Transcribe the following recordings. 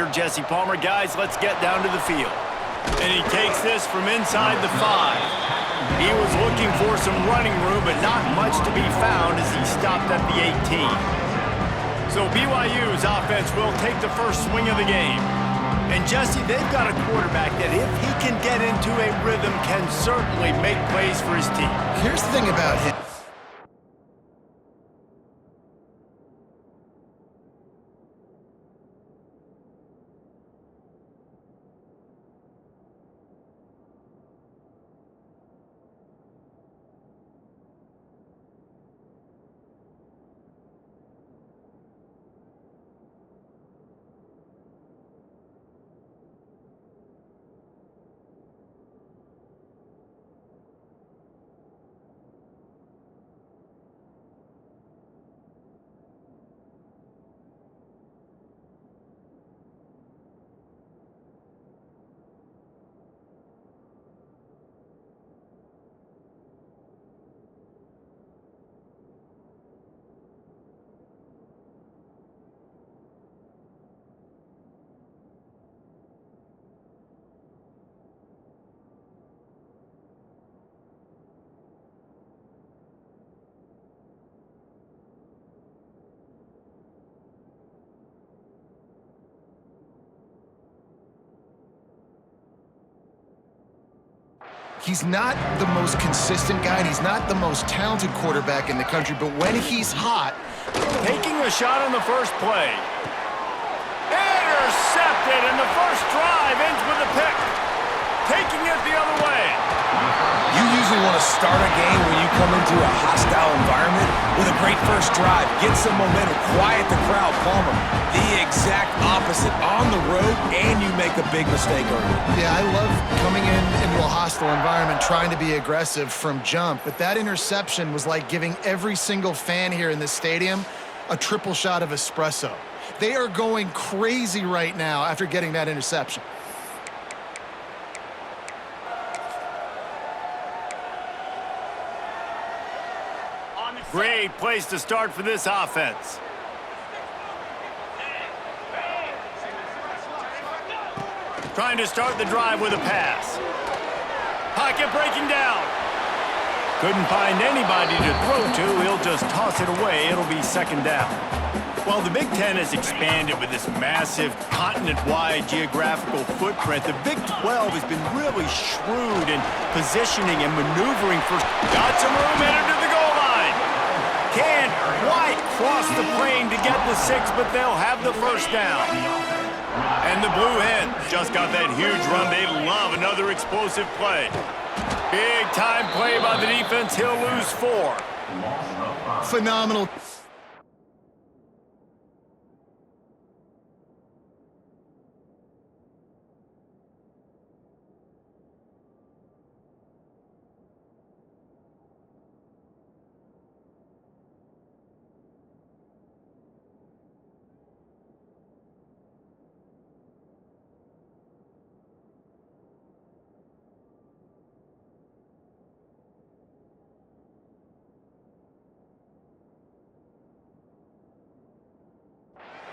leader, Jesse Palmer. Guys, let's get down to the field. And he takes this from inside the 5. He was looking for some running room, but not much to be found as he stopped at the 18. So BYU's offense will take the first swing of the game. And Jesse, they've got a quarterback that if he can get into a rhythm, can certainly make plays for his team. Here's the thing about him. He's not the most consistent guy, and he's not the most talented quarterback in the country, but when he's hot... Taking a shot on the first play. Intercepted, and the first drive ends with a pick. Taking it the other way. You usually want to start a game when you come into a hostile environment with a great first drive. Get some momentum, quiet the crowd. Palmer, the exact opposite. On the road, and you make a big mistake early. Yeah, I love coming into a hostile environment, trying to be aggressive from jump, but that interception was like giving every single fan here in this stadium a triple shot of espresso. They are going crazy right now after getting that interception. Great place to start for this offense. Trying to start the drive with a pass. Pocket breaking down. Couldn't find anybody to throw to. He'll just toss it away. It'll be second down. Well, the Big Ten has expanded with this massive continent-wide geographical footprint. The Big 12 has been really shrewd in positioning and maneuvering for... Got some room headed to the goal line. Can't quite cross the plane to get the 6, but they'll have the first down. And the Blue Hens just got that huge run. They love another explosive play. Big time play by the defense. He'll lose 4. Phenomenal.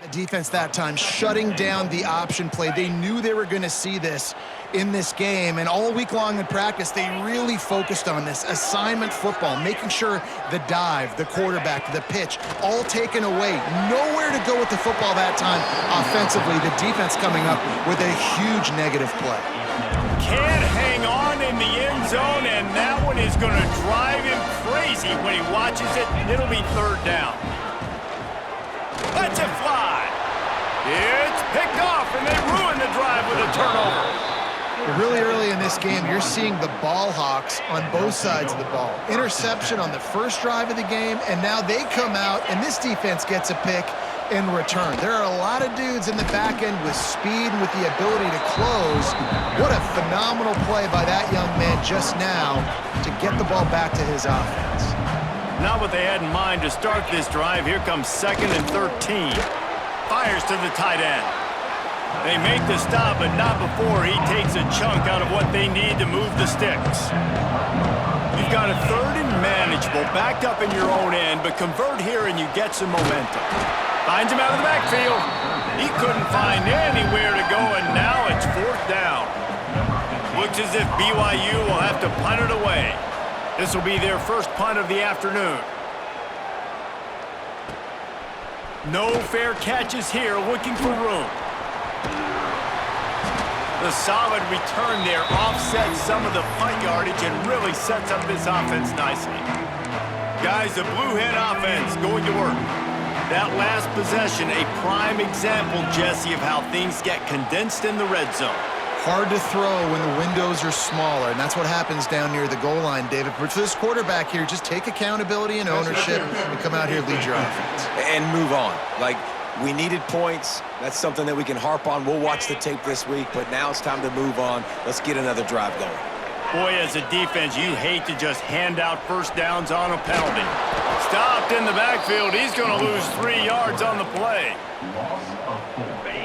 The defense that time shutting down the option play. They knew they were going to see this in this game, and all week long in practice, they really focused on this assignment football, making sure the dive, the quarterback, the pitch, all taken away. Nowhere to go with the football that time offensively. The defense coming up with a huge negative play. Can't hang on in the end zone, and that one is going to drive him crazy when he watches it. It'll be third down. Let's it fly. It's picked off, and they ruin the drive with a turnover. Really early in this game, you're seeing the ball hawks on both sides of the ball. Interception on the first drive of the game, and now they come out, and this defense gets a pick in return. There are a lot of dudes in the back end with speed and with the ability to close. What a phenomenal play by that young man just now to get the ball back to his offense. Not what they had in mind to start this drive. Here comes 2nd and 13. Fires to the tight end. They make the stop, but not before he takes a chunk out of what they need to move the sticks. You've got a 3rd and manageable, backed up in your own end, but convert here and you get some momentum. Finds him out of the backfield. He couldn't find anywhere to go, and now it's 4th down. Looks as if BYU will have to punt it away. This will be their first punt of the afternoon. No fair catches here, looking for room. The solid return there offsets some of the punt yardage and really sets up this offense nicely. Guys, the Blue Hen offense going to work. That last possession, a prime example, Jesse, of how things get condensed in the red zone. Hard to throw when the windows are smaller, and that's what happens down near the goal line, David. But for this quarterback here, just take accountability and ownership and come out here and lead your offense. And move on. Like, we needed points. That's something that we can harp on. We'll watch the tape this week, but now it's time to move on. Let's get another drive going. Boy, as a defense, you hate to just hand out first downs on a penalty. Stopped in the backfield. He's going to lose 3 yards on the play.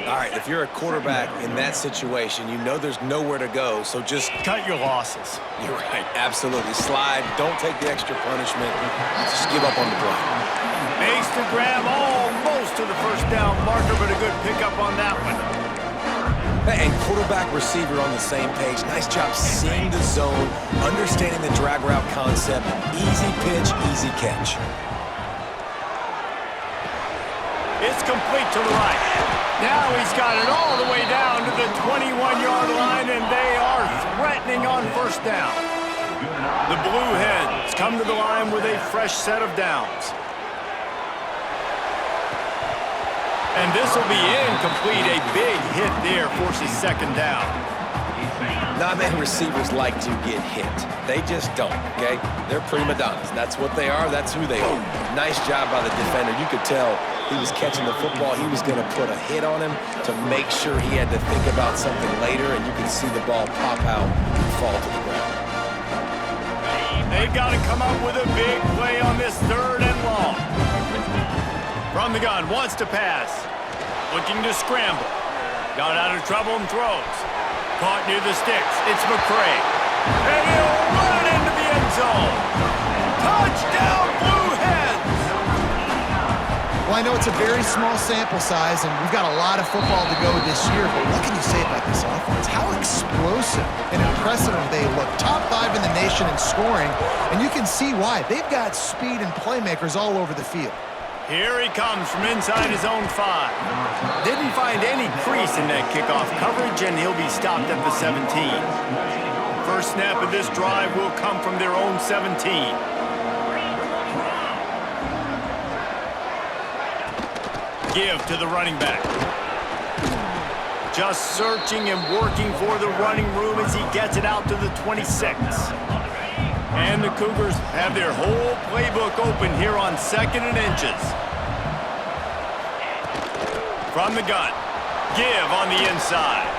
All right, if you're a quarterback in that situation, you know there's nowhere to go, so just cut your losses. You're right, absolutely. Slide, don't take the extra punishment. Just give up on the play. Makes the grab almost to the first down marker, but a good pickup on that one. And quarterback, receiver on the same page. Nice job seeing the zone, understanding the drag route concept. Easy pitch, easy catch. It's complete to the right. Now he's got it all the way down to the 21-yard line, and they are threatening on first down. The Blue Hens come to the line with a fresh set of downs. And this will be incomplete. A big hit there forces second down. Non-man receivers like to get hit. They just don't, okay? They're prima donnas. That's what they are. That's who they are. Nice job by the defender. You could tell he was catching the football. He was going to put a hit on him to make sure he had to think about something later, and you can see the ball pop out and fall to the ground. They've got to come up with a big play on this 3rd and long. From the gun, wants to pass. Looking to scramble. Got out of trouble and throws. Caught near the sticks. It's McCray. And he'll run into the end zone. Touchdown, Blue Hens! Well, I know it's a very small sample size, and we've got a lot of football to go this year, but what can you say about this offense? How explosive and impressive they look. Top 5 in the nation in scoring, and you can see why. They've got speed and playmakers all over the field. Here he comes from inside his own 5. Didn't find any crease in that kickoff coverage, and he'll be stopped at the 17. First snap of this drive will come from their own 17. Give to the running back. Just searching and working for the running room as he gets it out to the 26. And the Cougars have their whole playbook open here on 2nd and inches. From the gun. Give on the inside.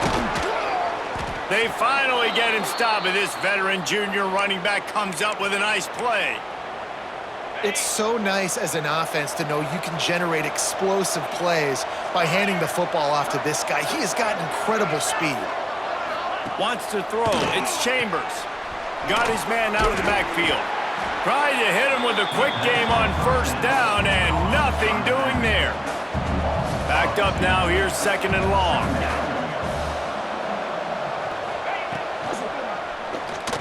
They finally get him stopped, and this veteran junior running back comes up with a nice play. It's so nice as an offense to know you can generate explosive plays by handing the football off to this guy. He has got incredible speed. Wants to throw. It's Chambers. Got his man out of the backfield. Tried to hit him with a quick game on first down, and nothing doing there. Backed up now, here's 2nd and long.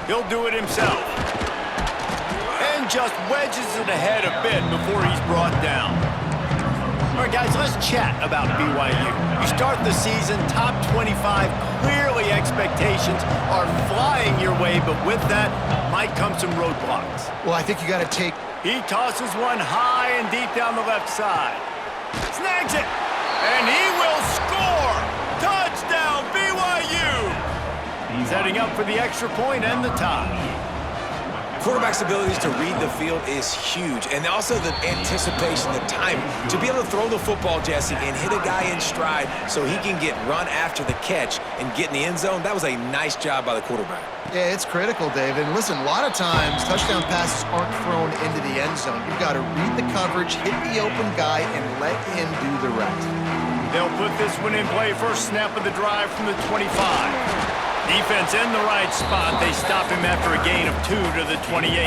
He'll do it himself. And just wedges it ahead a bit before he's brought down. All right, guys, let's chat about BYU. You start the season top 25. Clearly, expectations are flying your way, but with that might come some roadblocks. Well, I think you got to take... He tosses one high and deep down the left side. Snags it, and he will score! Touchdown, BYU! Setting up for the extra point and the tie. Quarterback's abilities to read the field is huge, and also the anticipation, the time to be able to throw the football, Jesse, and hit a guy in stride so he can get run after the catch and get in the end zone. That was a nice job by the quarterback. Yeah, it's critical, David. And listen, a lot of times touchdown passes aren't thrown into the end zone. You've got to read the coverage, hit the open guy, and let him do the rest. They'll put this one in play. First snap of the drive from the 25. Defense in the right spot. They stop him after a gain of 2 to the 28.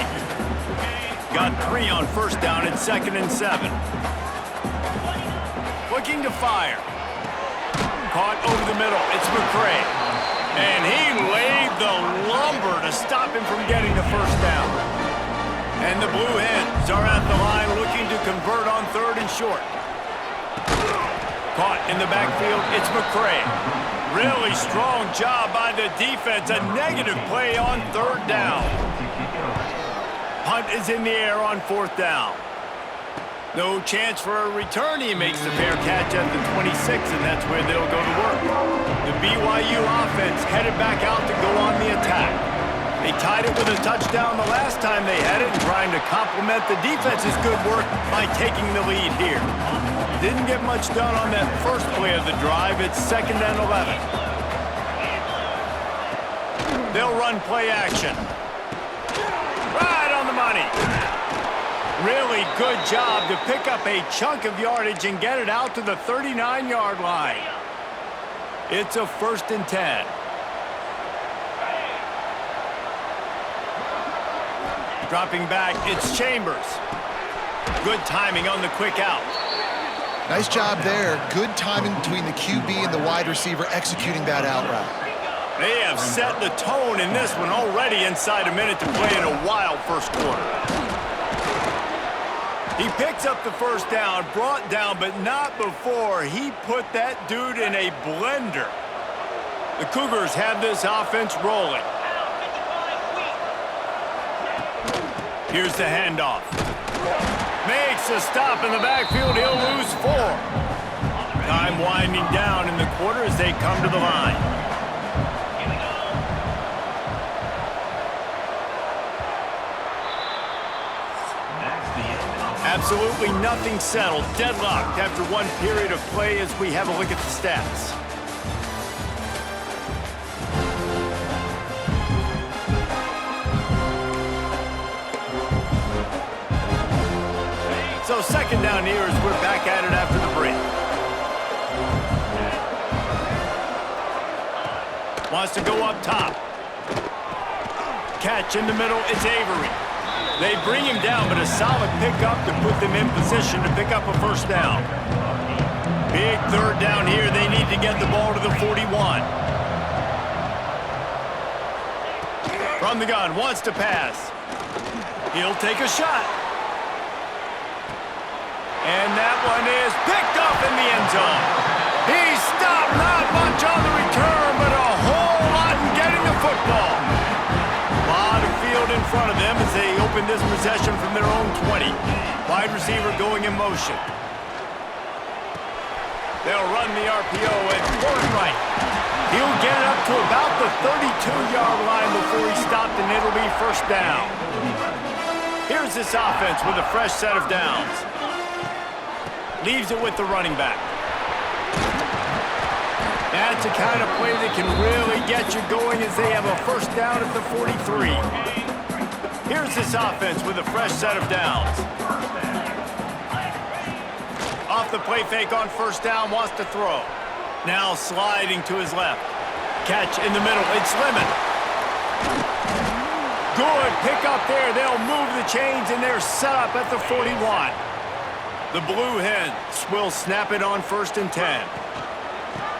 Got 3 on first down and 2nd and 7. Looking to fire. Caught over the middle. It's McCray. And he laid the lumber to stop him from getting the first down. And the Blue Hens are at the line looking to convert on 3rd and short. Caught in the backfield. It's McCray. Really strong job by the defense. A negative play on 3rd down. Punt is in the air on 4th down. No chance for a return. He makes the fair catch at the 26, and that's where they'll go to work. The BYU offense headed back out to go on the attack. They tied it with a touchdown the last time they had it and trying to complement the defense's good work by taking the lead here. Didn't get much done on that first play of the drive. It's 2nd and 11. They'll run play action. Right on the money. Really good job to pick up a chunk of yardage and get it out to the 39-yard line. It's a 1st and 10. Dropping back, it's Chambers. Good timing on the quick out. Nice job there. Good timing between the QB and the wide receiver executing that out route. They have set the tone in this one already inside a minute to play in a wild first quarter. He picks up the first down, brought down, but not before he put that dude in a blender. The Cougars have this offense rolling. Here's the handoff. Makes a stop in the backfield. He'll lose 4. Time winding down in the quarter as they come to the line. Absolutely nothing settled. Deadlocked after one period of play as we have a look at the stats. So 2nd down here as we're back at it after the break. Wants to go up top. Catch in the middle. It's Avery. They bring him down, but a solid pickup to put them in position to pick up a first down. Big 3rd down here. They need to get the ball to the 41. From the gun, wants to pass. He'll take a shot. And that one is picked up in the end zone. He stopped, not much on the return, but a whole lot in getting the football. A lot of field in front of them as they open this possession from their own 20. Wide receiver going in motion. They'll run the RPO and Gordon right. He'll get it up to about the 32-yard line before he stopped, and it'll be first down. Here's this offense with a fresh set of downs. Leaves it with the running back. That's the kind of play that can really get you going as they have a first down at the 43. Here's this offense with a fresh set of downs. Off the play fake on first down, wants to throw. Now sliding to his left. Catch in the middle, it's Lemon. Good pick up there. They'll move the chains and they're set up at the 41. The Blue Hens will snap it on 1st and 10.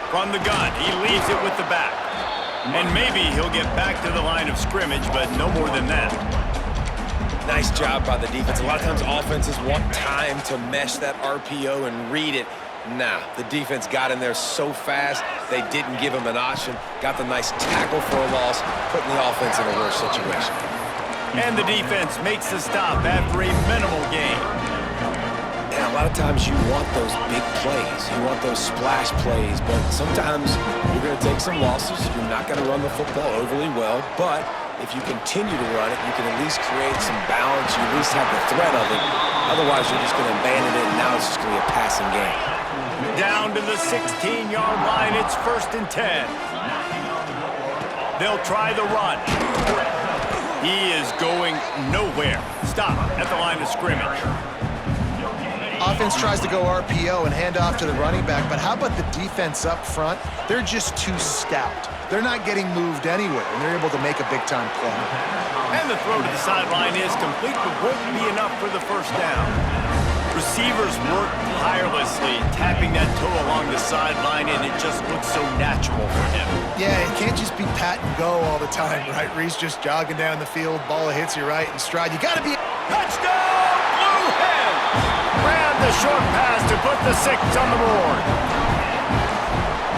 From the gun, he leaves it with the back. And maybe he'll get back to the line of scrimmage, but no more than that. Nice job by the defense. A lot of times offenses want time to mesh that RPO and read it. Nah, the defense got in there so fast, they didn't give him an option. Got the nice tackle for a loss, putting the offense in a worse situation. And the defense makes the stop after a minimal gain. And a lot of times you want those big plays. You want those splash plays, but sometimes you're going to take some losses. You're not going to run the football overly well, but if you continue to run it, you can at least create some balance. You at least have the threat of it. Otherwise, you're just going to abandon it, and now it's just going to be a passing game. Down to the 16-yard line, it's 1st and 10. They'll try the run. He is going nowhere. Stop at the line of scrimmage. Offense tries to go RPO and hand off to the running back, but how about the defense up front? They're just too stout. They're not getting moved anywhere, and they're able to make a big-time play. And the throw to the sideline is complete, but won't be enough for the first down. receivers work tirelessly, tapping that toe along the sideline, and it just looks so natural for him. Yeah, it can't just be pat and go all the time, right? Reese just jogging down the field, ball hits you right in stride. You got to be... Touchdown, Blue Hens! Grab the short pass to put the 6 on the board.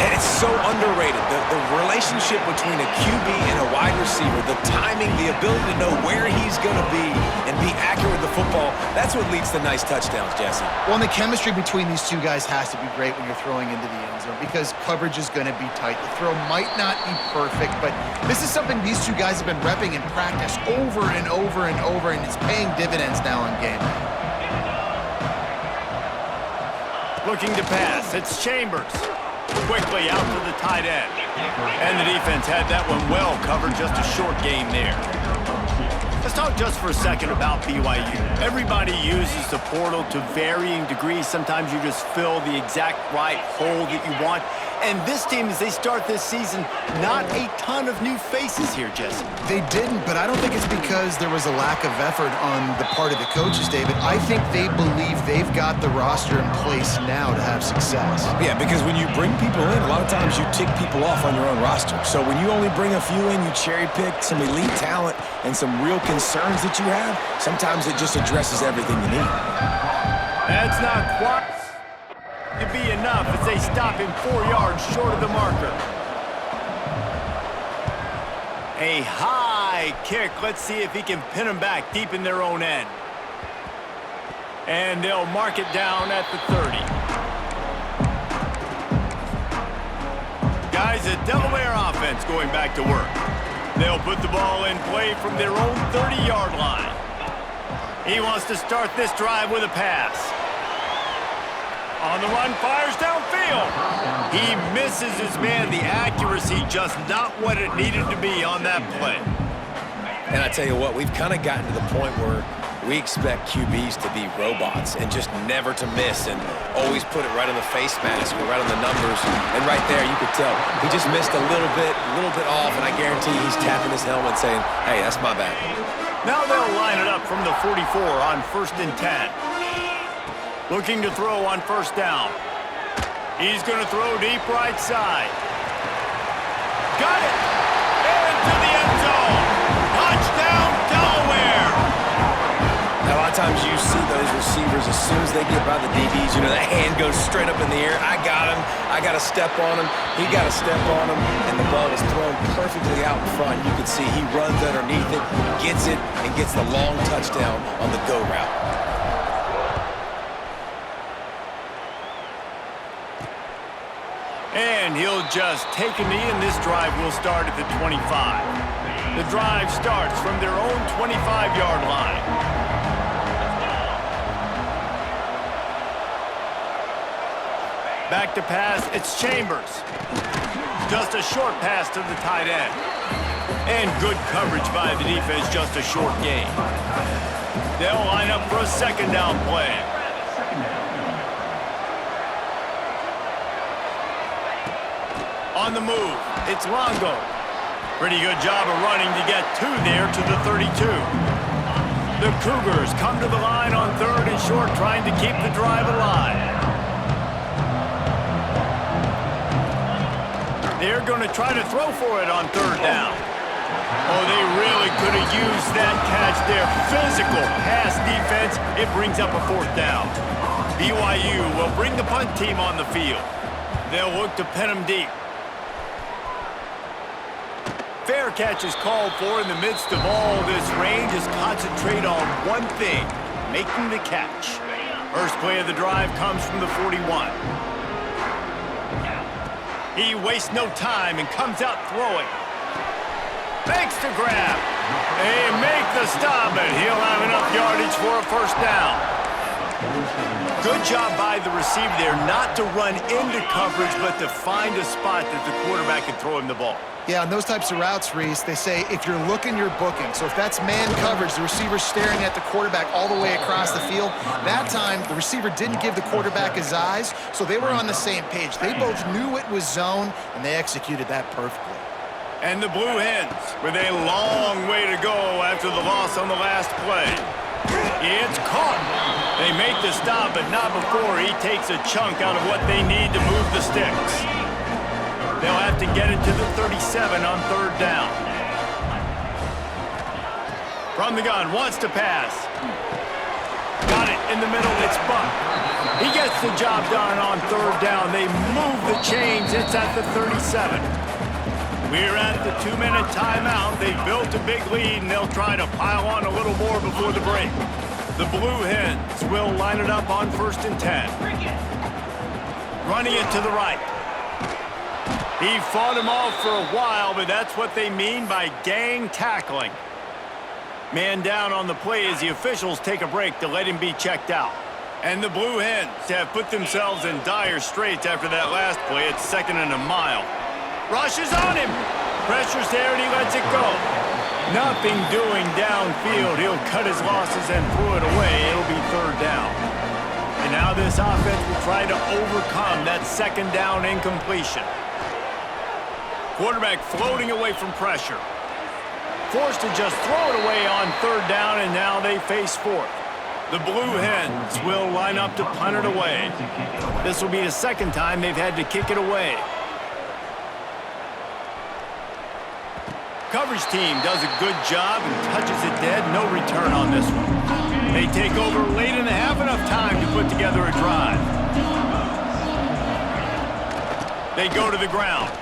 And it's so underrated. The relationship between a QB and a wide receiver, the timing, the ability to know where he's going to be and be accurate with the football, that's what leads to nice touchdowns, Jesse. Well, and the chemistry between these two guys has to be great when you're throwing into the end zone because coverage is going to be tight. The throw might not be perfect, but this is something these two guys have been repping in practice over and over and over, and it's paying dividends now in game. Looking to pass, it's Chambers. Quickly out to the tight end. And the defense had that one well covered, just a short gain there. Let's talk just for a second about BYU. Everybody uses the portal to varying degrees. Sometimes you just fill the exact right hole that you want. And this team, as they start this season, not a ton of new faces here, Jesse. They didn't, but I don't think it's because there was a lack of effort on the part of the coaches, David. I think they believe they've got the roster in place now to have success. Yeah, because when you bring people in, a lot of times you tick people off on your own roster. So when you only bring a few in, you cherry pick some elite talent and some real concerns that you have, sometimes it just addresses everything you need. That's not quite to be enough as they stop him 4 yards short of the marker. A high kick. Let's see if he can pin them back deep in their own end. And they'll mark it down at the 30. Guys, a Delaware offense going back to work. They'll put the ball in play from their own 30-yard line. He wants to start this drive with a pass. On the run, fires downfield. He misses his man. The accuracy just not what it needed to be on that play. And I tell you what, we've kind of gotten to the point where we expect QBs to be robots and just never to miss and always put it right on the face mask or right on the numbers. And right there, you could tell he just missed a little bit off, and I guarantee he's tapping his helmet saying, hey, that's my bad. Now they'll line it up from the 44 on 1st and 10. Looking to throw on 1st down. He's going to throw deep right side. Got it! Into the end zone! Touchdown, Delaware! Now, a lot of times you see those receivers, as soon as they get by the DBs, you know, that hand goes straight up in the air. I got him. I got to step on him. He got to step on him. And the ball is thrown perfectly out in front. You can see he runs underneath it, gets it, and gets the long touchdown on the go route. And he'll just take a knee, and this drive will start at the 25. The drive starts from their own 25-yard line. Back to pass, it's Chambers. Just a short pass to the tight end. And good coverage by the defense, just a short gain. They'll line up for a 2nd down play. On the move, it's Longo. Pretty good job of running to get 2 there to the 32. The Cougars come to the line on 3rd and short, trying to keep the drive alive. They're going to try to throw for it on 3rd down. Oh, they really could have used that catch there. Physical pass defense. It brings up a 4th down. BYU will bring the punt team on the field. They'll look to pin them deep. Fair catch is called for. In the midst of all this rain. Just concentrate on one thing, making the catch. First play of the drive comes from the 41. He wastes no time and comes out throwing. Makes the grab. They make the stop, and he'll have enough yardage for a 1st down. Good job by the receiver there not to run into coverage, but to find a spot that the quarterback can throw him the ball. Yeah, on those types of routes, Reese, they say if you're looking, you're booking. So if that's man coverage, the receiver's staring at the quarterback all the way across the field. That time, the receiver didn't give the quarterback his eyes, so they were on the same page. They both knew it was zone, and they executed that perfectly. And the Blue Hens with a long way to go after the loss on the last play. It's caught. They make the stop, but not before he takes a chunk out of what they need to move the sticks. They'll have to get it to the 37 on third down. From the gun, wants to pass. Got it in the middle, it's Buck. He gets the job done on third down. They move the chains, it's at the 37. We're at the 2-minute timeout. They've built a big lead, and they'll try to pile on a little more before the break. The Blue Hens will line it up on 1st and 10. Running it to the right. He fought him off for a while, but that's what they mean by gang tackling. Man down on the play as the officials take a break to let him be checked out. And the Blue Hens have put themselves in dire straits after that last play. It's 2nd and a mile. Rushes on him. Pressure's there, and he lets it go. Nothing doing downfield. He'll cut his losses and throw it away. It'll be third down. And now this offense will try to overcome that 2nd down incompletion. Quarterback floating away from pressure. Forced to just throw it away on third down, and now they face 4th. The Blue Hens will line up to punt it away. This will be the 2nd time they've had to kick it away. Coverage team does a good job and touches it dead. No return on this one. They take over late in the half, enough time to put together a drive. They go to the ground.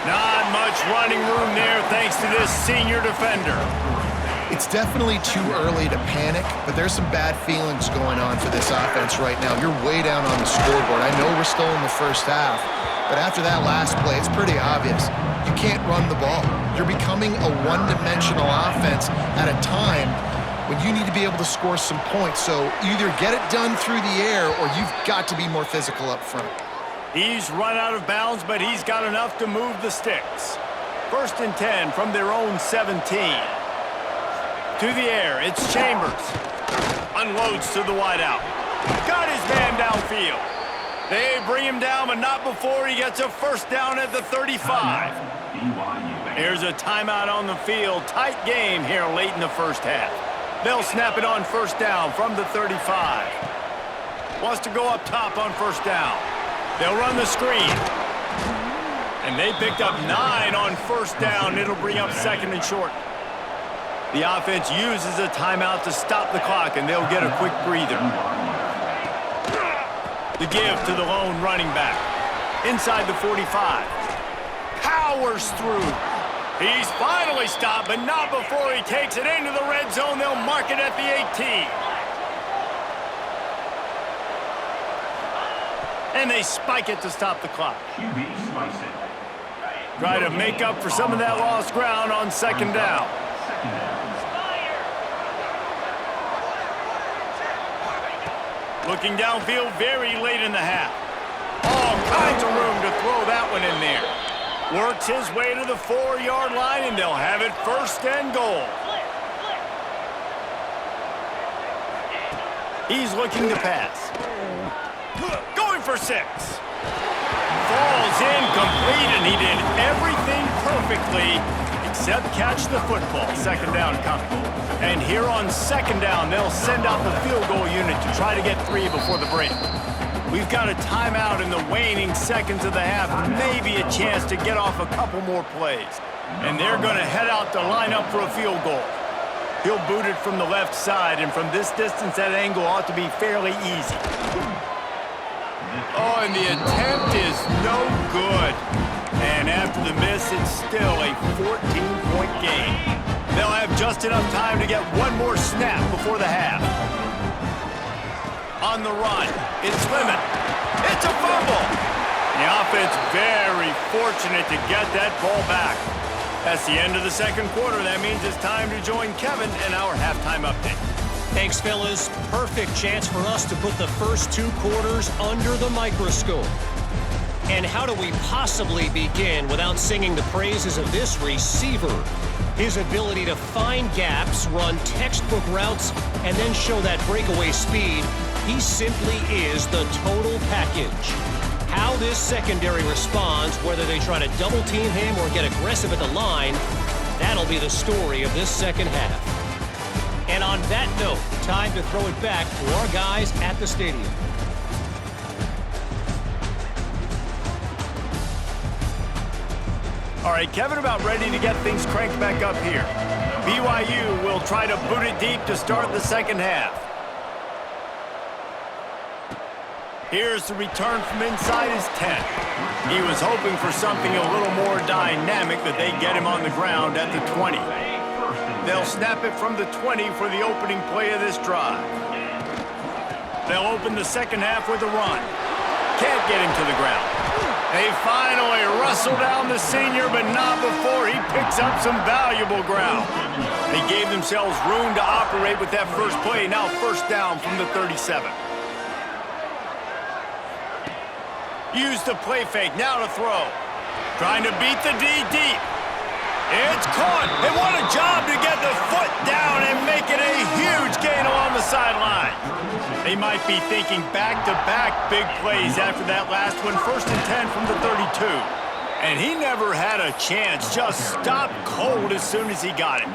Not much running room there thanks to this senior defender. It's definitely too early to panic, but there's some bad feelings going on for this offense right now. You're way down on the scoreboard. I know we're still in the first half, but after that last play, it's pretty obvious. You can't run the ball. You're becoming a one-dimensional offense at a time when you need to be able to score some points. So either get it done through the air or you've got to be more physical up front. He's run out of bounds, but he's got enough to move the sticks. 1st and 10 from their own 17. To the air, it's Chambers. Unloads to the wideout. Got his man downfield. They bring him down, but not before he gets a 1st down at the 35. Here's a timeout on the field. Tight game here late in the first half. They'll snap it on 1st down from the 35. Wants to go up top on 1st down. They'll run the screen. And they picked up 9 on 1st down. It'll bring up 2nd and short. The offense uses a timeout to stop the clock, and they'll get a quick breather. The give to the lone running back. Inside the 45. Powers through. He's finally stopped, but not before he takes it into the red zone. They'll mark it at the 18. And they spike it to stop the clock. Try to make up for some of that lost ground on 2nd down. Looking downfield very late in the half. All kinds of room to throw that one in there. Works his way to the 4-yard line, and they'll have it 1st and goal. He's looking to pass. Going for 6. Falls incomplete, and he did everything perfectly except catch the football. 2nd down coming. And here on 2nd down, they'll send out the field goal unit to try to get 3 before the break. We've got a timeout in the waning seconds of the half, maybe a chance to get off a couple more plays. And they're going to head out to line up for a field goal. He'll boot it from the left side, and from this distance, that angle ought to be fairly easy. Oh, and the attempt is no good. And after the miss, it's still a 14-point game. They'll have just enough time to get one more snap before the half. On the run, it's Lemon. It's a fumble. The offense very fortunate to get that ball back. That's the end of the 2nd quarter. That means it's time to join Kevin in our halftime update. Thanks, fellas. Perfect chance for us to put the first 2 quarters under the microscope. And how do we possibly begin without singing the praises of this receiver? His ability to find gaps, run textbook routes, and then show that breakaway speed. He simply is the total package. How this secondary responds, whether they try to double team him or get aggressive at the line, that'll be the story of this 2nd half. And on that note, time to throw it back to our guys at the stadium. All right, Kevin, about ready to get things cranked back up here. BYU will try to boot it deep to start the second half. Here's the return from inside his 10. He was hoping for something a little more dynamic, but they get him on the ground at the 20. They'll snap it from the 20 for the opening play of this drive. They'll open the second half with a run. Can't get him to the ground. They finally wrestle down the senior, but not before he picks up some valuable ground. They gave themselves room to operate with that first play. Now first down from the 37. Use the play fake, now to throw. Trying to beat the D deep. It's caught, and what a job to get the foot down and make it a huge gain along the sideline. They might be thinking back-to-back big plays after that last one, 1st and 10 from the 32. And he never had a chance, just stopped cold as soon as he got it.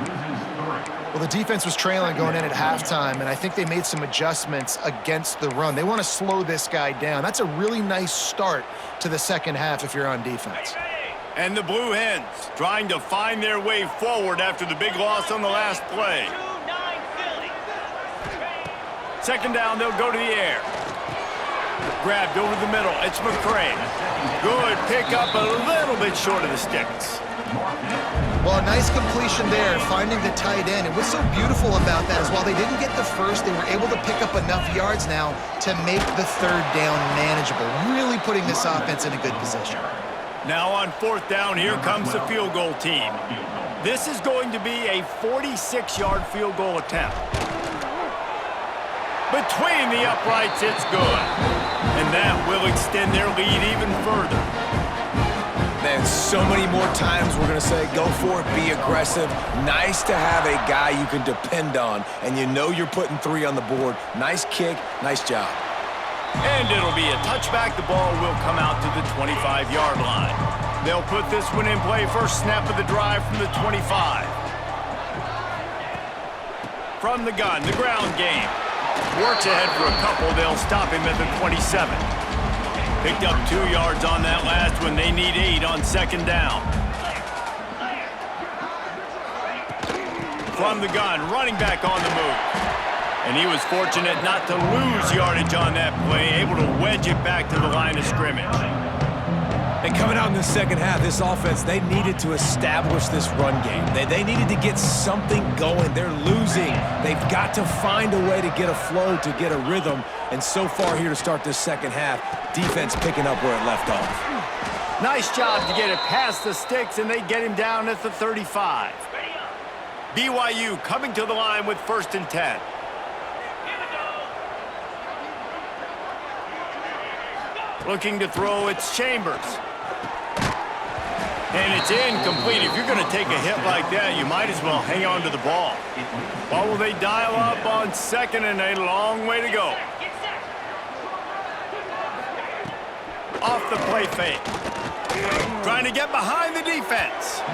Well, the defense was trailing going in at halftime, and I think they made some adjustments against the run. They want to slow this guy down. That's a really nice start to the second half if you're on defense. And the Blue Hens trying to find their way forward after the big loss on the last play. Second down, they'll go to the air. Grabbed over the middle. It's McCray. Good pickup, a little bit short of the sticks. Well, a nice completion there, finding the tight end. And what's so beautiful about that is while they didn't get the first, they were able to pick up enough yards now to make the third down manageable, really putting this offense in a good position. Now on 4th down, here comes the field goal team. This is going to be a 46-yard field goal attempt. Between the uprights, it's good. And that will extend their lead even further. Man, so many more times we're going to say, go for it, be aggressive. Nice to have a guy you can depend on, and you know you're putting 3 on the board. Nice kick, nice job. And it'll be a touchback. The ball will come out to the 25-yard line. They'll put this one in play. First snap of the drive from the 25. From the gun, the ground game. Works ahead for a couple. They'll stop him at the 27. Picked up 2 yards on that last one. They need 8 on second down. From the gun, running back on the move. And he was fortunate not to lose yardage on that play, able to wedge it back to the line of scrimmage. And coming out in the second half, this offense, they needed to establish this run game. They needed to get something going. They're losing. They've got to find a way to get a flow, to get a rhythm. And so far here to start this second half, defense picking up where it left off. Nice job to get it past the sticks, and they get him down at the 35. BYU coming to the line with 1st and 10. Looking to throw, it's Chambers. And it's incomplete. If you're going to take a hit like that, you might as well hang on to the ball. Or will they dial up on 2nd and a long way to go? Off the play fake. Trying to get behind the defense.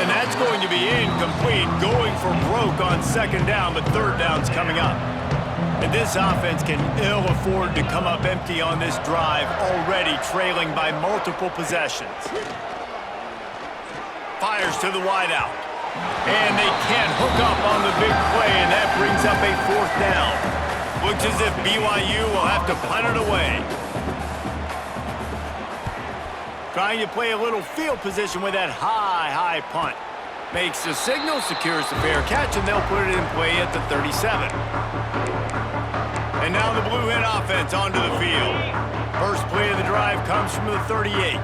And that's going to be incomplete. Going for broke on 2nd down, but 3rd down's coming up. And this offense can ill afford to come up empty on this drive, already trailing by multiple possessions. Fires to the wideout. And they can't hook up on the big play, and that brings up a 4th down. Looks as if BYU will have to punt it away. Trying to play a little field position with that high punt. Makes the signal, secures the fair catch, and they'll put it in play at the 37. And now the Blue Hen offense onto the field. First play of the drive comes from the 38.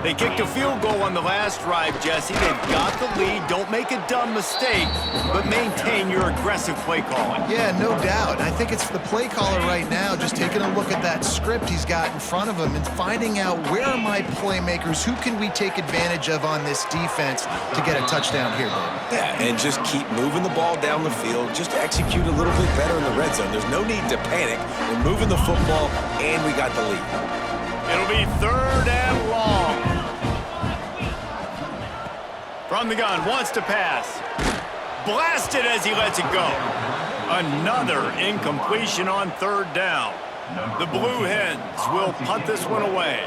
They kicked a field goal on the last drive, Jesse. They've got the lead. Don't make a dumb mistake, but maintain your aggressive play calling. Yeah, no doubt. I think it's the play caller right now just taking a look at that script he's got in front of him and finding out where are my playmakers, who can we take advantage of on this defense to get a touchdown here, baby. Yeah, and just keep moving the ball down the field. Just execute a little bit better in the red zone. There's no need to panic. We're moving the football, and we got the lead. It'll be 3rd and long. From the gun, wants to pass. blasted as he lets it go. Another incompletion on third down. The Blue Hens will punt this one away.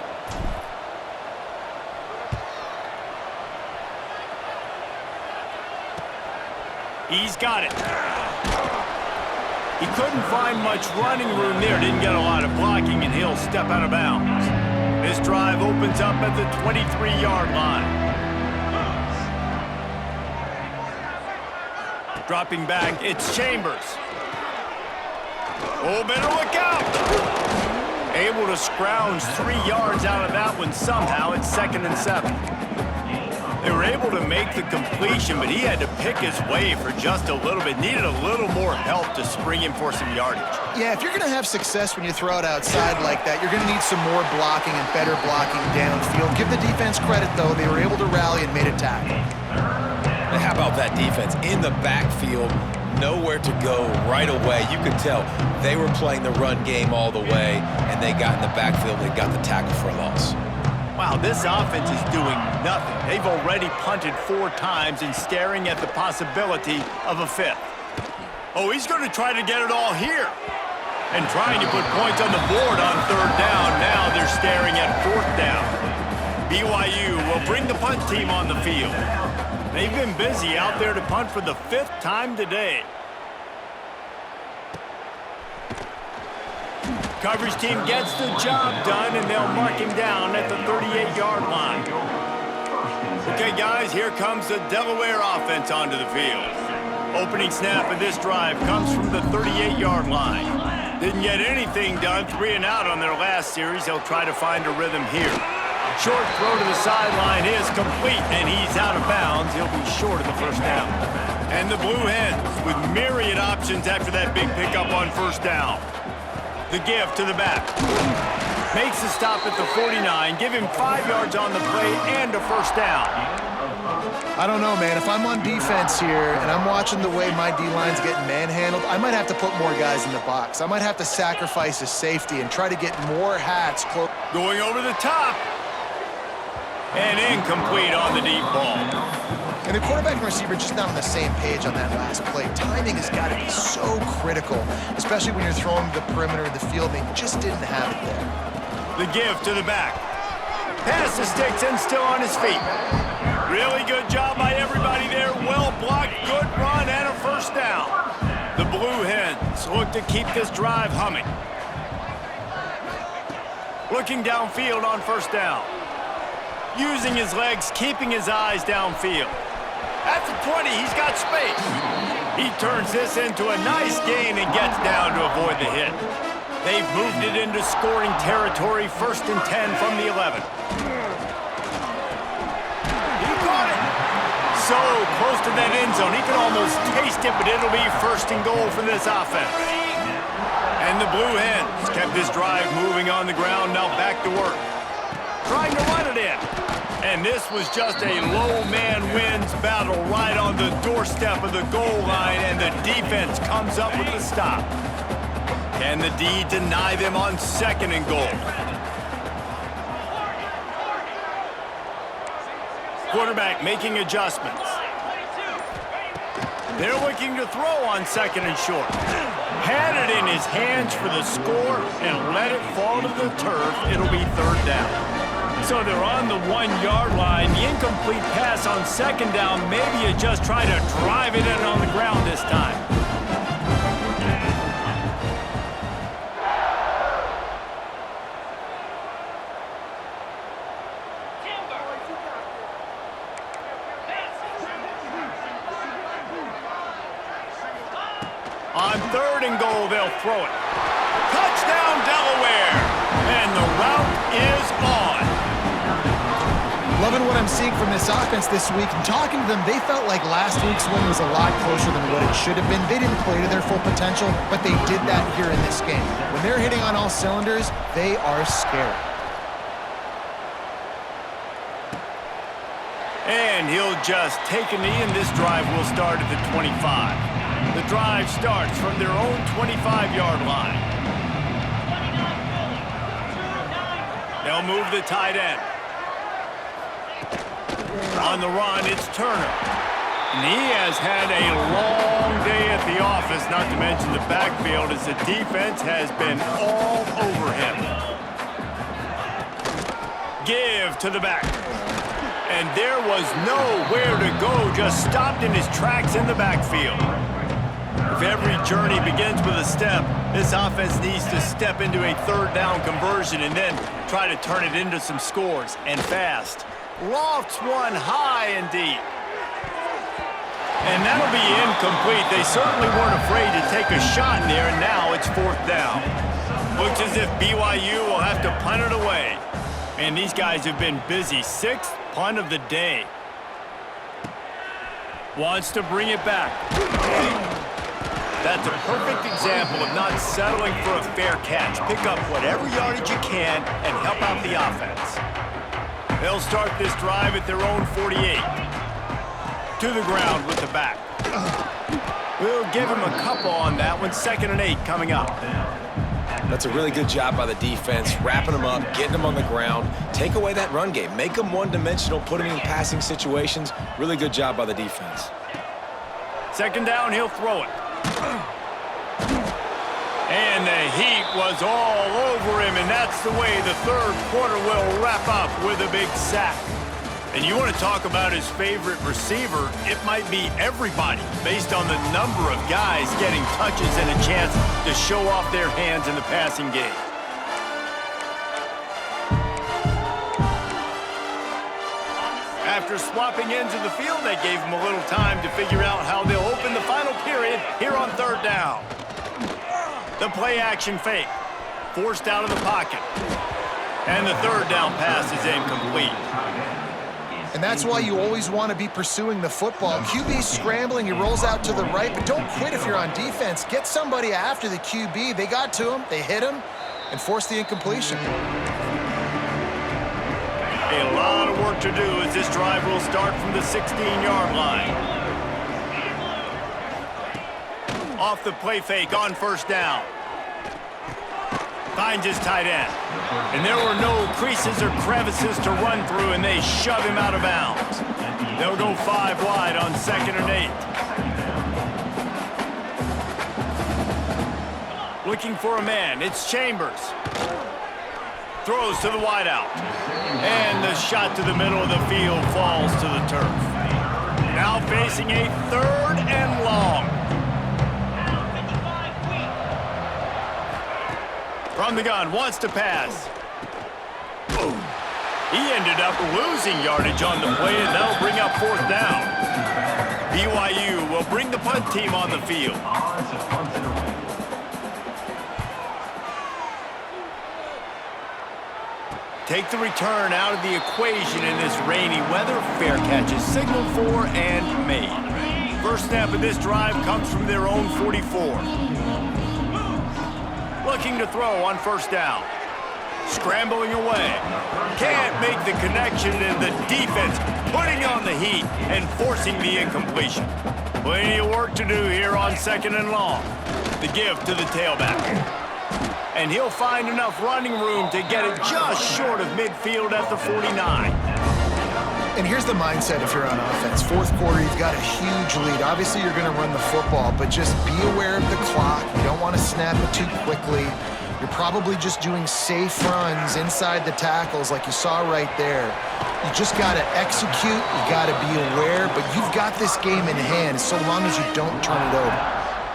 He's got it. He couldn't find much running room there. Didn't get a lot of blocking, and he'll step out of bounds. This drive opens up at the 23-yard line. Dropping back, it's Chambers. Oh, better look out! Able to scrounge 3 yards out of that one somehow. It's 2nd and 7. They were able to make the completion, but he had to pick his way for just a little bit. Needed a little more help to spring him for some yardage. Yeah, if you're going to have success when you throw it outside like that, you're going to need some more blocking and better blocking downfield. Give the defense credit, though. They were able to rally and made a tackle. And how about that defense in the backfield? Nowhere to go right away. You could tell they were playing the run game all the way, and they got in the backfield. They got the tackle for a loss. Wow, this offense is doing nothing. They've already punted 4 times and staring at the possibility of a 5th. Oh, he's going to try to get it all here. And trying to put points on the board on 3rd down. Now they're staring at 4th down. BYU will bring the punt team on the field. They've been busy out there to punt for the 5th time today. Coverage team gets the job done, and they'll mark him down at the 38-yard line. Okay, guys, here comes the Delaware offense onto the field. Opening snap of this drive comes from the 38-yard line. Didn't get anything done, 3 and out on their last series. They'll try to find a rhythm here. Short throw to the sideline is complete, and he's out of bounds. He'll be short of the 1st down. And the Blue Hens with myriad options after that big pickup on 1st down. The give to the back. Makes the stop at the 49. Give him 5 yards on the play and a 1st down. I don't know, man. If I'm on defense here and I'm watching the way my D-line's getting manhandled, I might have to put more guys in the box. I might have to sacrifice a safety and try to get more hats close. Going over the top. And incomplete on the deep ball. And the quarterback and receiver just not on the same page on that last play. Timing has got to be so critical, especially when you're throwing to the perimeter of the field. They just didn't have it there. The give to the back. Pass the sticks and still on his feet. Really good job by everybody there. Well blocked, good run, and a 1st down. The Blue Hens look to keep this drive humming. Looking downfield on 1st down. Using his legs, keeping his eyes downfield. At the 20, he's got space. He turns this into a nice gain and gets down to avoid the hit. They've moved it into scoring territory, 1st and 10 from the 11. He caught it. So close to that end zone. He can almost taste it, but it'll be 1st and goal for this offense. And the Blue Hens kept this drive moving on the ground, now back to work. Trying to run it in. And this was just a low man wins battle right on the doorstep of the goal line, and the defense comes up with the stop. Can the D deny them on 2nd and goal? Quarterback making adjustments. They're looking to throw on 2nd and short. Had it in his hands for the score and let it fall to the turf. It'll be 3rd down. So they're on the 1-yard line. The incomplete pass on 2nd down. Maybe you just try to drive it in on the ground this time. On 3rd and goal, they'll throw it. Touchdown, Delaware! And the route is on. Loving what I'm seeing from this offense this week. And talking to them, they felt like last week's win was a lot closer than what it should have been. They didn't play to their full potential, but they did that here in this game. When they're hitting on all cylinders, they are scary. And he'll just take a knee, and this drive will start at the 25. The drive starts from their own 25-yard line. They'll move the tight end. On the run, it's Turner. And he has had a long day at the office, not to mention the backfield, as the defense has been all over him. Give to the back. And there was nowhere to go, just stopped in his tracks in the backfield. If every journey begins with a step, this offense needs to step into a third down conversion and then try to turn it into some scores, and fast. Lofts one high and deep. And that'll be incomplete. They certainly weren't afraid to take a shot in there, and now it's fourth down. Looks as if BYU will have to punt it away. Man, these guys have been busy. Sixth punt of the day. Wants to bring it back. That's a perfect example of not settling for a fair catch. Pick up whatever yardage you can and help out the offense. They'll start this drive at their own 48. To the ground with the back. We'll give him a couple on that one. 2nd and 8 coming up. That's a really good job by the defense, wrapping them up, getting them on the ground. Take away that run game. Make them one-dimensional, put them in passing situations. Really good job by the defense. 2nd down, he'll throw it. And the heat was all over him, and that's the way the third quarter will wrap up with a big sack. And you want to talk about his favorite receiver, it might be everybody, based on the number of guys getting touches and a chance to show off their hands in the passing game. After swapping ends of the field, they gave him a little time to figure out how they'll open the final period here on 3rd down. The play-action fake, forced out of the pocket. And the 3rd down pass is incomplete. And that's why you always want to be pursuing the football. QB's scrambling, he rolls out to the right, but don't quit if you're on defense. Get somebody after the QB. They got to him, they hit him, and forced the incompletion. A lot of work to do as this drive will start from the 16-yard line. Off the play fake on 1st down. Finds his tight end. And there were no creases or crevices to run through, and they shove him out of bounds. They'll go 5 wide on 2nd and 8. Looking for a man. It's Chambers. Throws to the wideout. And the shot to the middle of the field falls to the turf. Now facing a 3rd and long. From the gun, wants to pass. He ended up losing yardage on the play, and that'll bring up 4th down. BYU will bring the punt team on the field. Take the return out of the equation in this rainy weather. Fair catch is signaled for and made. First snap of this drive comes from their own 44. Looking to throw on 1st down. Scrambling away. Can't make the connection, and the defense putting on the heat and forcing the incompletion. Plenty of work to do here on 2nd and long. The give to the tailback. And he'll find enough running room to get it just short of midfield at the 49. And here's the mindset if you're on offense. 4th quarter, you've got a huge lead. Obviously, you're going to run the football, but just be aware of the clock. You don't want to snap it too quickly. You're probably just doing safe runs inside the tackles like you saw right there. You just got to execute. You got to be aware, but you've got this game in hand so long as you don't turn it over.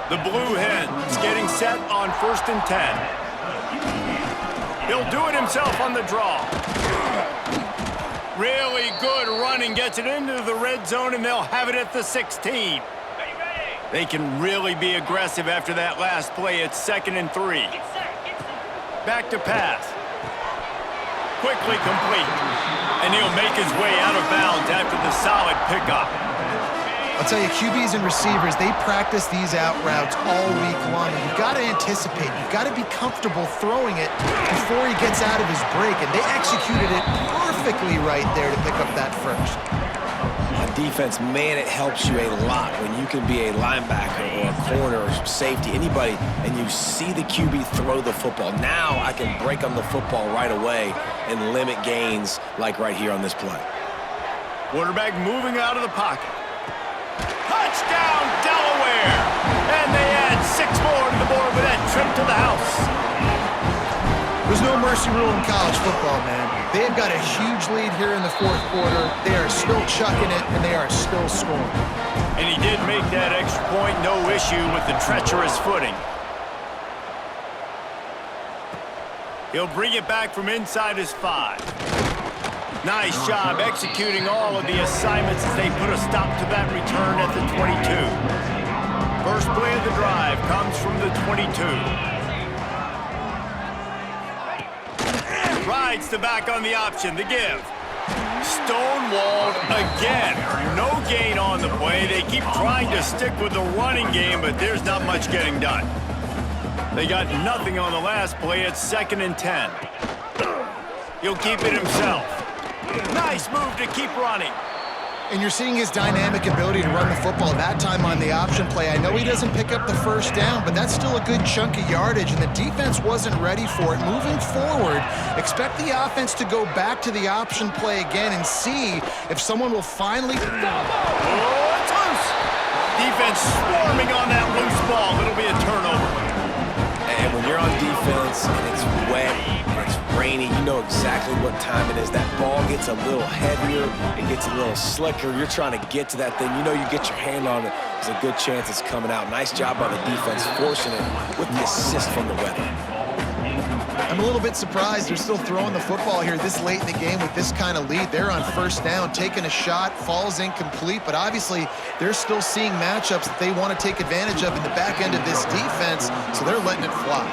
The Blue Hens getting set on 1st and 10. He'll do it himself on the draw. Really good running, gets it into the red zone, and they'll have it at the 16. They can really be aggressive after that last play. It's 2nd and 3. Back to pass. Quickly complete. And he'll make his way out of bounds after the solid pickup. I'll tell you, QBs and receivers, they practice these out routes all week long. And you've got to anticipate. You've got to be comfortable throwing it before he gets out of his break. And they executed it perfectly right there to pick up that first. On defense, man, it helps you a lot when you can be a linebacker or a corner or safety, anybody, and you see the QB throw the football. Now I can break on the football right away and limit gains like right here on this play. Quarterback moving out of the pocket. Touchdown, Delaware! And they add 6 more to the board with that trip to the house. There's no mercy rule in college football, man. They've got a huge lead here in the fourth quarter. They are still chucking it, and they are still scoring. And he did make that extra point, no issue with the treacherous footing. He'll bring it back from inside his 5. Nice job executing all of the assignments as they put a stop to that return at the 22. First play of the drive comes from the 22. Rides the back on the option, the give. Stonewalled again. No gain on the play. They keep trying to stick with the running game, but there's not much getting done. They got nothing on the last play. It's 2nd and 10. He'll keep it himself. Nice move to keep running. And you're seeing his dynamic ability to run the football, that time on the option play. I know he doesn't pick up the first down, but that's still a good chunk of yardage, and the defense wasn't ready for it. Moving forward, expect the offense to go back to the option play again and see if someone will finally... Oh, it's loose. Defense swarming on that loose ball. It'll be a turnover. And when you're on defense and it's wet and it's rainy, you know exactly what time it is. That ball gets a little heavier, it gets a little slicker. You're trying to get to that thing. You know you get your hand on it, there's a good chance it's coming out. Nice job by the defense forcing it with the assist from the weather. I'm a little bit surprised they're still throwing the football here this late in the game with this kind of lead. They're on first down, taking a shot, falls incomplete, but obviously they're still seeing matchups that they want to take advantage of in the back end of this defense, so they're letting it fly.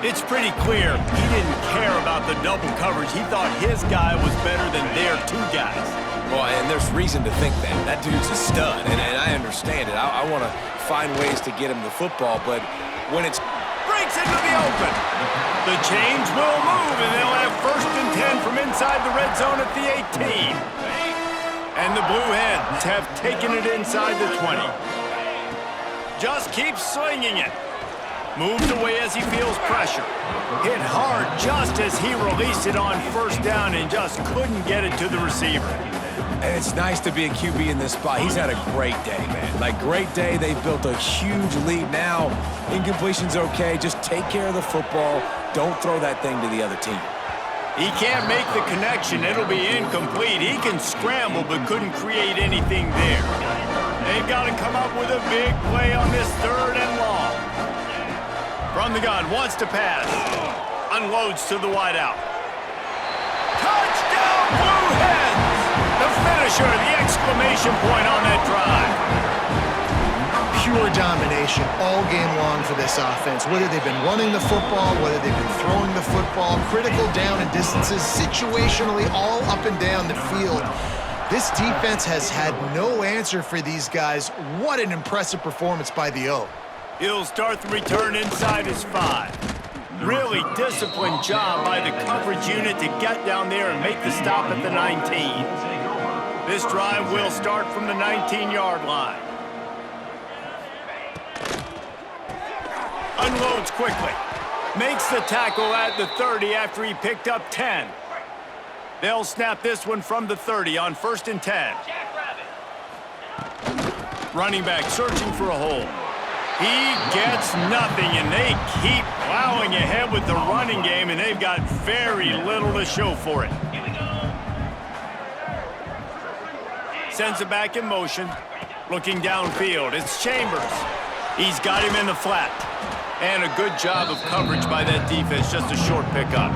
It's pretty clear he didn't care about the double coverage. He thought his guy was better than their 2 guys. Well, and there's reason to think that. That dude's a stud, and I understand it. I want to find ways to get him the football, but when it's... Breaks into the open. The change will move, and they'll have 1st and 10 from inside the red zone at the 18. And the Blue Hens have taken it inside the 20. Just keeps slinging it. Moves away as he feels pressure. Hit hard just as he released it on first down and just couldn't get it to the receiver. And it's nice to be a QB in this spot. He's had a great day, man. Like, great day. They've built a huge lead now. Incompletion's okay. Just take care of the football. Don't throw that thing to the other team. He can't make the connection. It'll be incomplete. He can scramble but couldn't create anything there. They've got to come up with a big play on this 3rd and long. From the gun, wants to pass. Unloads to the wideout. Touchdown, Blue Hens! The finisher, the exclamation point on that drive. Pure domination all game long for this offense. Whether they've been running the football, whether they've been throwing the football, critical down and distances, situationally all up and down the field. This defense has had no answer for these guys. What an impressive performance by the O. He'll start the return inside his 5. Really disciplined job by the coverage unit to get down there and make the stop at the 19. This drive will start from the 19-yard line. Unloads quickly. Makes the tackle at the 30 after he picked up 10. They'll snap this one from the 30 on 1st and 10. Running back searching for a hole. He gets nothing, and they keep plowing ahead with the running game, and they've got very little to show for it. Sends it back in motion. Looking downfield, it's Chambers. He's got him in the flat. And a good job of coverage by that defense, just a short pickup.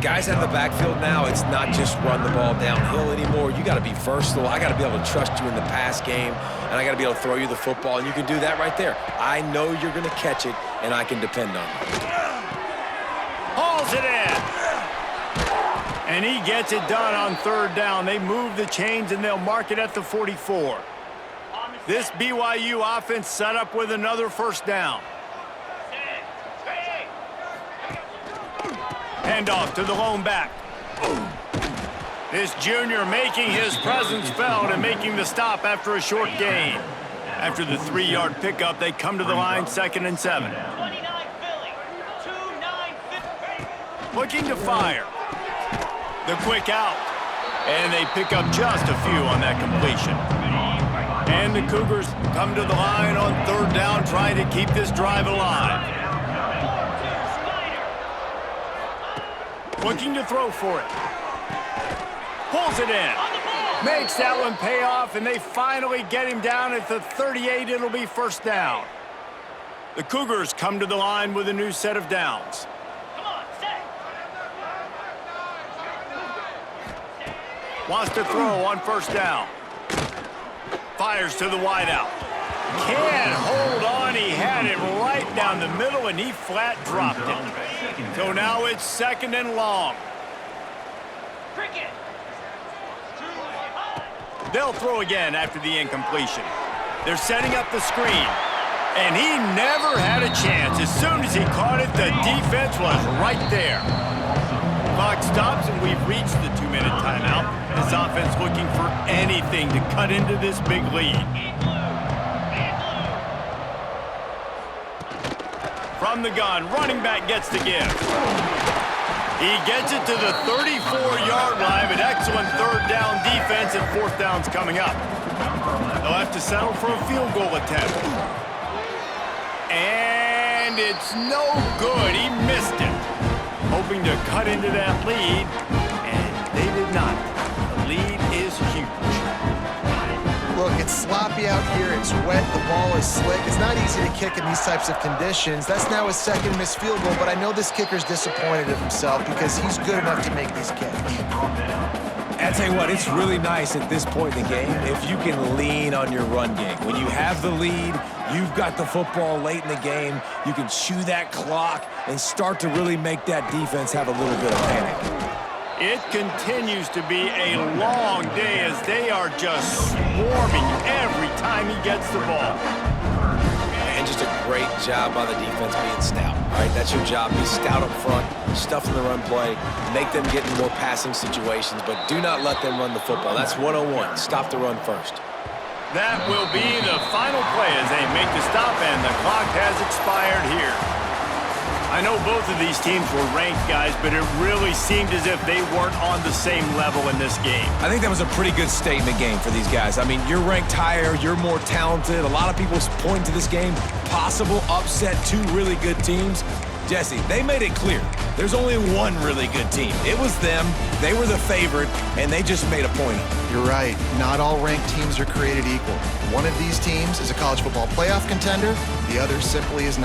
Guys out of the backfield now, it's not just run the ball downhill anymore. You got to be versatile. I got to be able to trust you in the pass game, and I got to be able to throw you the football, and you can do that right there. I know you're going to catch it, and I can depend on you. Hauls it in. And he gets it done on 3rd down. They move the chains, and they'll mark it at the 44. This BYU offense set up with another 1st down. Handoff to the lone back. This junior making his presence felt and making the stop after a short gain. After the 3-yard pickup, they come to the line 2nd and 7. Looking to fire. The quick out. And they pick up just a few on that completion. And the Cougars come to the line on 3rd down, trying to keep this drive alive. Looking to throw for it. Pulls it in. Makes that one pay off, and they finally get him down at the 38. It'll be 1st down. The Cougars come to the line with a new set of downs. Wants to throw on 1st down. Fires to the wideout. Can't hold on. He had it right down the middle, and he flat dropped it. So now it's 2nd and long. They'll throw again after the incompletion. They're setting up the screen. And he never had a chance. As soon as he caught it, the defense was right there. Clock stops, and we've reached the 2-minute timeout. This offense looking for anything to cut into this big lead. From the gun, running back gets the give. He gets it to the 34-yard line. An excellent 3rd down defense, and 4th down's coming up. They'll have to settle for a field goal attempt. And it's no good. He missed it. Hoping to cut into that lead, and they did not. The lead is huge. Look, it's sloppy out here. It's wet. The ball is slick. It's not easy to kick in these types of conditions. That's now his 2nd missed field goal, but I know this kicker's disappointed in himself because he's good enough to make these kicks. I tell you what, it's really nice at this point in the game if you can lean on your run game. When you have the lead, you've got the football late in the game, you can chew that clock and start to really make that defense have a little bit of panic. It continues to be a long day as they are just swarming every time he gets the ball. And just a great job by the defense being stout. All right, that's your job. Be stout up front, stuff in the run play, make them get in more passing situations, but do not let them run the football. That's 101. Stop the run first. That will be the final play as they make the stop, and the clock has expired here. I know both of these teams were ranked, guys, but it really seemed as if they weren't on the same level in this game. I think that was a pretty good statement game for these guys. I mean, you're ranked higher, you're more talented. A lot of people point to this game, possible upset, 2 really good teams. Jesse, they made it clear. There's only one really good team. It was them. They were the favorite, and they just made a point of it. You're right. Not all ranked teams are created equal. One of these teams is a college football playoff contender. The other simply is not.